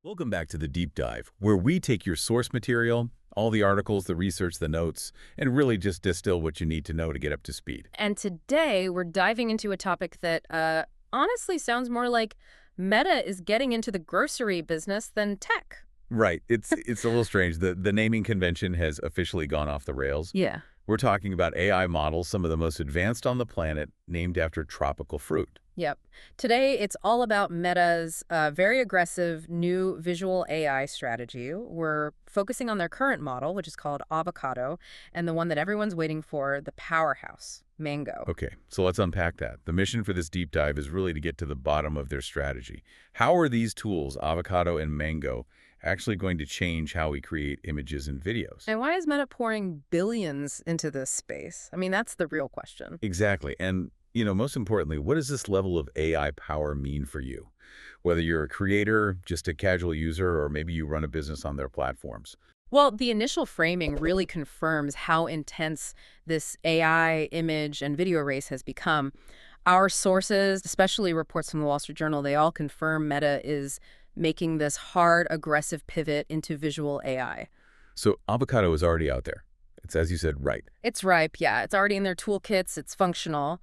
Welcome back to the Deep Dive, where we take your source material, all the articles, the research, the notes, and really just distill what you need to know to get up to speed. And today we're diving into a topic that honestly sounds more like Meta is getting into the grocery business than tech. Right. It's a little strange. The naming convention has officially gone off the rails. Yeah. We're talking about AI models, some of the most advanced on the planet, named after tropical fruit. Yep. Today it's all about Meta's very aggressive new visual AI strategy. We're focusing on their current model, which is called Avocado, and the one that everyone's waiting for, the powerhouse, Mango. Okay, so let's unpack that. The mission for this deep dive is really to get to the bottom of their strategy. How are these tools, Avocado and Mango, actually going to change how we create images and videos? And why is Meta pouring billions into this space? I mean, that's the real question. Exactly. And, most importantly, what does this level of AI power mean for you? Whether you're a creator, just a casual user, or maybe you run a business on their platforms. Well, the initial framing really confirms how intense this AI image and video race has become. Our sources, especially reports from the Wall Street Journal, they all confirm Meta is making this hard, aggressive pivot into visual AI. So Avocado is already out there. It's, as you said, right. It's ripe, yeah. It's already in their toolkits. It's functional.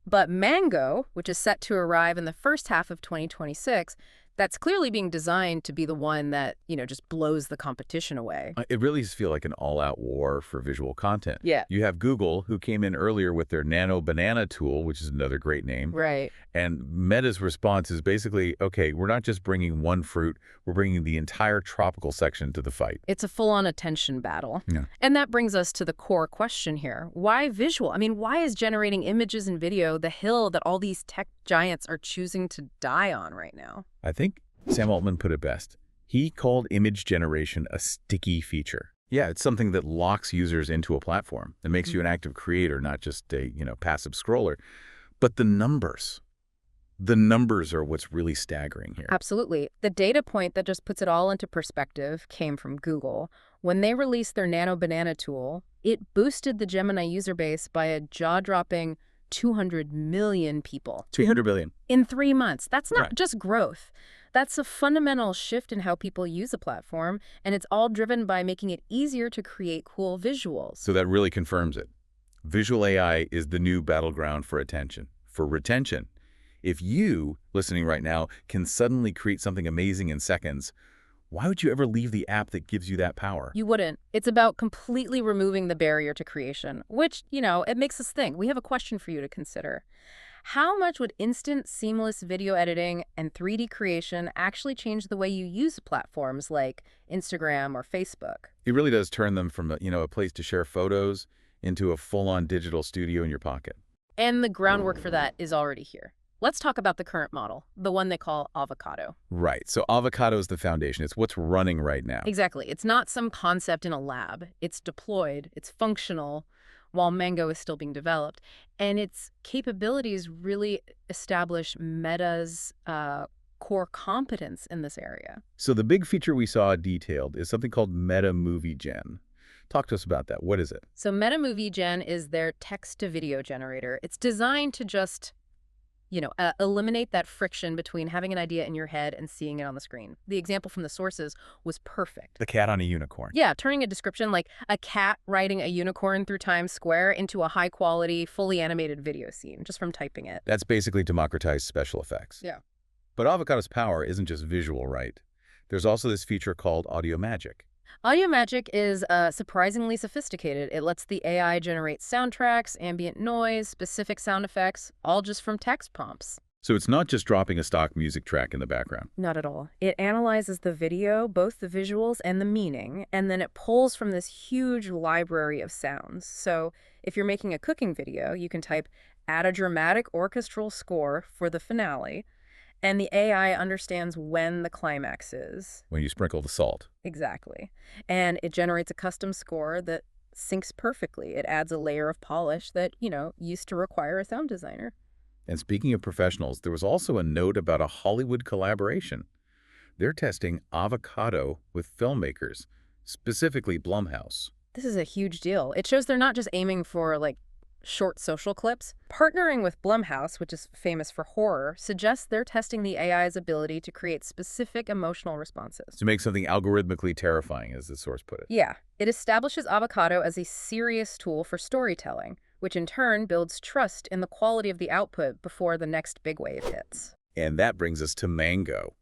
But Mango, which is set to arrive in the first half of 2026, that's clearly being designed to be the one that, just blows the competition away. It really does feel like an all-out war for visual content. Yeah. You have Google, who came in earlier with their Nano Banana tool, which is another great name. Right. And Meta's response is basically, okay, we're not just bringing one fruit, we're bringing the entire tropical section to the fight. It's a full-on attention battle. Yeah. And that brings us to the core question here. Why visual? I mean, why is generating images and video the hill that all these tech giants are choosing to die on right now? I think Sam Altman put it best. He called image generation a sticky feature. Yeah, it's something that locks users into a platform and makes you an active creator, not just a, passive scroller. But the numbers are what's really staggering here. Absolutely. The data point that just puts it all into perspective came from Google. When they released their Nano Banana tool, it boosted the Gemini user base by a jaw-dropping 200 million people. 300 billion. In 3 months. That's not Right. just growth. That's a fundamental shift in how people use a platform, and it's all driven by making it easier to create cool visuals. So that really confirms it. Visual AI is the new battleground for attention, for retention. If you, listening right now, can suddenly create something amazing in seconds, why would you ever leave the app that gives you that power? You wouldn't. It's about completely removing the barrier to creation, which, it makes us think. We have a question for you to consider. How much would instant, seamless video editing and 3D creation actually change the way you use platforms like Instagram or Facebook? It really does turn them from a place to share photos into a full-on digital studio in your pocket. And the groundwork for that is already here. Let's talk about the current model, the one they call Avocado. Right. So Avocado is the foundation. It's what's running right now. Exactly. It's not some concept in a lab. It's deployed. It's functional, while Mango is still being developed. And its capabilities really establish Meta's core competence in this area. So the big feature we saw detailed is something called Meta Movie Gen. Talk to us about that. What is it? So Meta Movie Gen is their text-to-video generator. It's designed to just eliminate that friction between having an idea in your head and seeing it on the screen. The example from the sources was perfect. The cat on a unicorn. Yeah, turning a description like a cat riding a unicorn through Times Square into a high-quality, fully animated video scene, just from typing it. That's basically democratized special effects. Yeah. But Avocado's power isn't just visual, right? There's also this feature called Audio Magic. Audio Magic is surprisingly sophisticated. It lets the AI generate soundtracks, ambient noise, specific sound effects, all just from text prompts. So it's not just dropping a stock music track in the background. Not at all. It analyzes the video, both the visuals and the meaning, and then it pulls from this huge library of sounds. So if you're making a cooking video, you can type, add a dramatic orchestral score for the finale, and the AI understands when the climax is. When you sprinkle the salt. Exactly. And it generates a custom score that syncs perfectly. It adds a layer of polish that, used to require a sound designer. And speaking of professionals, there was also a note about a Hollywood collaboration. They're testing Avocado with filmmakers, specifically Blumhouse. This is a huge deal. It shows they're not just aiming for, short social clips. Partnering with Blumhouse, which is famous for horror, suggests they're testing the AI's ability to create specific emotional responses. To make something algorithmically terrifying, as the source put it. Yeah, it establishes Avocado as a serious tool for storytelling, which in turn builds trust in the quality of the output before the next big wave hits. And that brings us to Mango,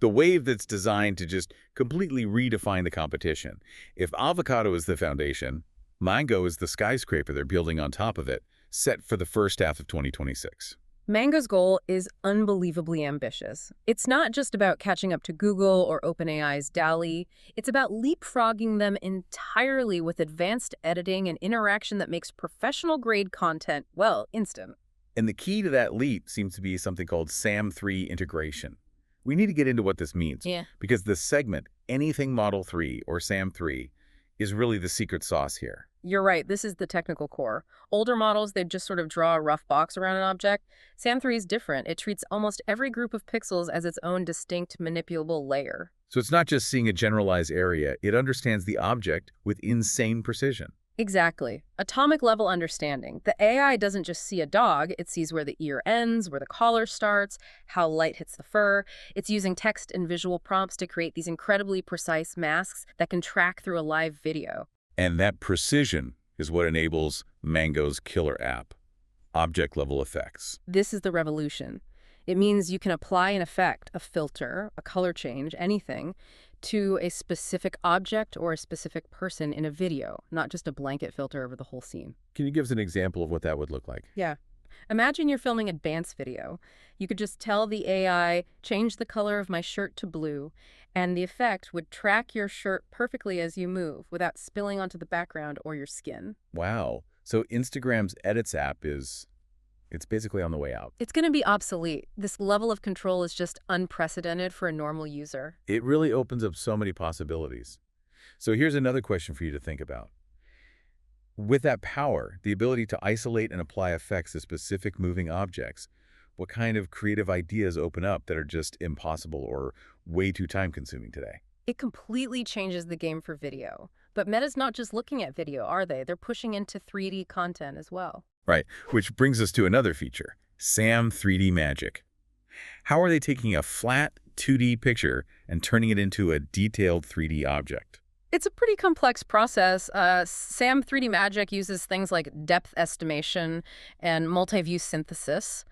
the wave that's designed to just completely redefine the competition. If Avocado is the foundation, Mango is the skyscraper they're building on top of it, set for the first half of 2026. Mango's goal is unbelievably ambitious. It's not just about catching up to Google or OpenAI's DALL-E. It's about leapfrogging them entirely with advanced editing and interaction that makes professional-grade content, well, instant. And the key to that leap seems to be something called SAM3 integration. We need to get into what this means, because the segment, anything Model 3 or SAM3, is really the secret sauce here. You're right, this is the technical core. Older models, they'd just sort of draw a rough box around an object. SAM3 is different. It treats almost every group of pixels as its own distinct manipulable layer. So it's not just seeing a generalized area, it understands the object with insane precision. Exactly. Atomic-level understanding. The AI doesn't just see a dog, it sees where the ear ends, where the collar starts, how light hits the fur. It's using text and visual prompts to create these incredibly precise masks that can track through a live video. And that precision is what enables Mango's killer app, object-level effects. This is the revolution. It means you can apply an effect, a filter, a color change, anything, to a specific object or a specific person in a video, not just a blanket filter over the whole scene. Can you give us an example of what that would look like? Yeah. Imagine you're filming a dance video. You could just tell the AI, change the color of my shirt to blue, and the effect would track your shirt perfectly as you move without spilling onto the background or your skin. Wow. So Instagram's Edits app it's basically on the way out. It's going to be obsolete. This level of control is just unprecedented for a normal user. It really opens up so many possibilities. So here's another question for you to think about. With that power, the ability to isolate and apply effects to specific moving objects, what kind of creative ideas open up that are just impossible or way too time-consuming today? It completely changes the game for video. But Meta's not just looking at video, are they? They're pushing into 3D content as well. Right, which brings us to another feature, SAM 3D Magic. How are they taking a flat 2D picture and turning it into a detailed 3D object? It's a pretty complex process. SAM 3D Magic uses things like depth estimation and multi-view synthesis.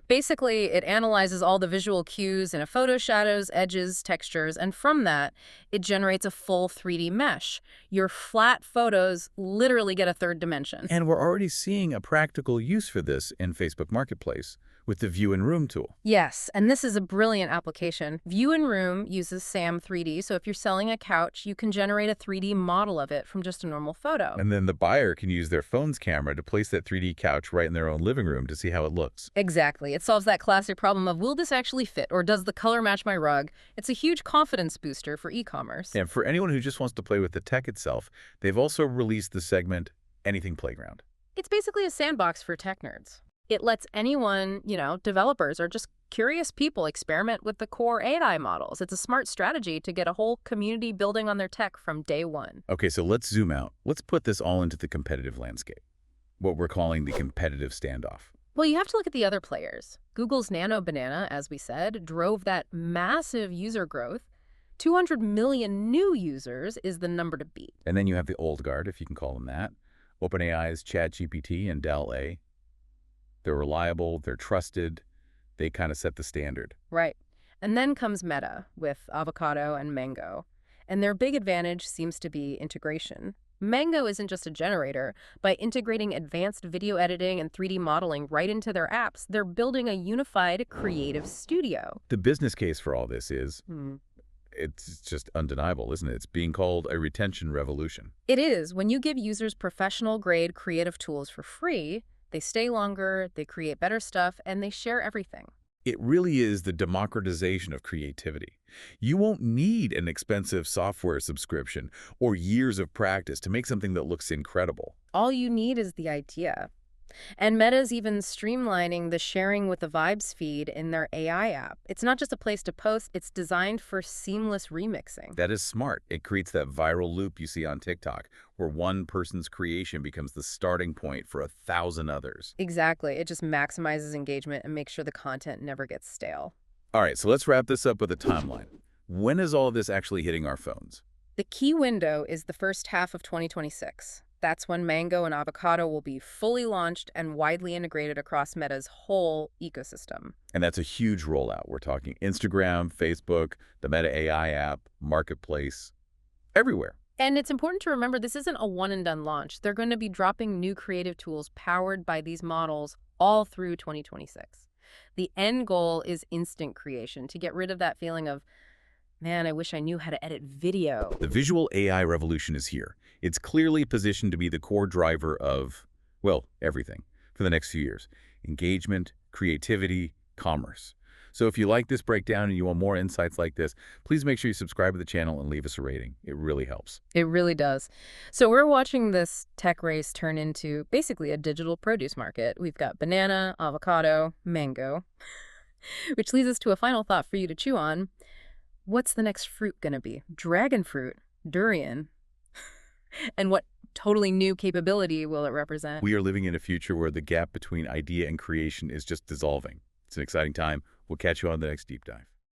Basically, it analyzes all the visual cues in a photo, shadows, edges, textures, and from that, it generates a full 3D mesh. Your flat photos literally get a third dimension. And we're already seeing a practical use for this in Facebook Marketplace with the View in Room tool. Yes, and this is a brilliant application. View in Room uses SAM 3D, so if you're selling a couch, you can generate a 3D model of it from just a normal photo. And then the buyer can use their phone's camera to place that 3D couch right in their own living room to see how it looks. Exactly. It solves that classic problem of, will this actually fit, or does the color match my rug? It's a huge confidence booster for e-commerce. And for anyone who just wants to play with the tech itself, they've also released the segment Anything Playground. It's basically a sandbox for tech nerds. It lets anyone, developers or just curious people experiment with the core AI models. It's a smart strategy to get a whole community building on their tech from day one. Okay, so let's zoom out. Let's put this all into the competitive landscape, what we're calling the competitive standoff. Well, you have to look at the other players. Google's Nano Banana, as we said, drove that massive user growth. 200 million new users is the number to beat. And then you have the old guard, if you can call them that. OpenAI's ChatGPT and DALL-E. They're reliable, they're trusted, they kind of set the standard. Right. And then comes Meta with Avocado and Mango. And their big advantage seems to be integration. Mango isn't just a generator. By integrating advanced video editing and 3D modeling right into their apps, they're building a unified creative studio. The business case for all this is, it's just undeniable, isn't it? It's being called a retention revolution. It is. When you give users professional-grade creative tools for free, they stay longer, they create better stuff, and they share everything. It really is the democratization of creativity. You won't need an expensive software subscription or years of practice to make something that looks incredible. All you need is the idea. And Meta's even streamlining the sharing with the Vibes feed in their AI app. It's not just a place to post, it's designed for seamless remixing. That is smart. It creates that viral loop you see on TikTok, where one person's creation becomes the starting point for 1,000 others. Exactly. It just maximizes engagement and makes sure the content never gets stale. All right, so let's wrap this up with a timeline. When is all of this actually hitting our phones? The key window is the first half of 2026. That's when Mango and Avocado will be fully launched and widely integrated across Meta's whole ecosystem. And that's a huge rollout. We're talking Instagram, Facebook, the Meta AI app, Marketplace, everywhere. And it's important to remember this isn't a one-and-done launch. They're going to be dropping new creative tools powered by these models all through 2026. The end goal is instant creation, to get rid of that feeling of, man, I wish I knew how to edit video. The visual AI revolution is here. It's clearly positioned to be the core driver of, well, everything for the next few years. Engagement, creativity, commerce. So if you like this breakdown and you want more insights like this, please make sure you subscribe to the channel and leave us a rating. It really helps. It really does. So we're watching this tech race turn into basically a digital produce market. We've got banana, avocado, mango, which leads us to a final thought for you to chew on. What's the next fruit going to be? Dragon fruit? Durian? And what totally new capability will it represent? We are living in a future where the gap between idea and creation is just dissolving. It's an exciting time. We'll catch you on the next deep dive.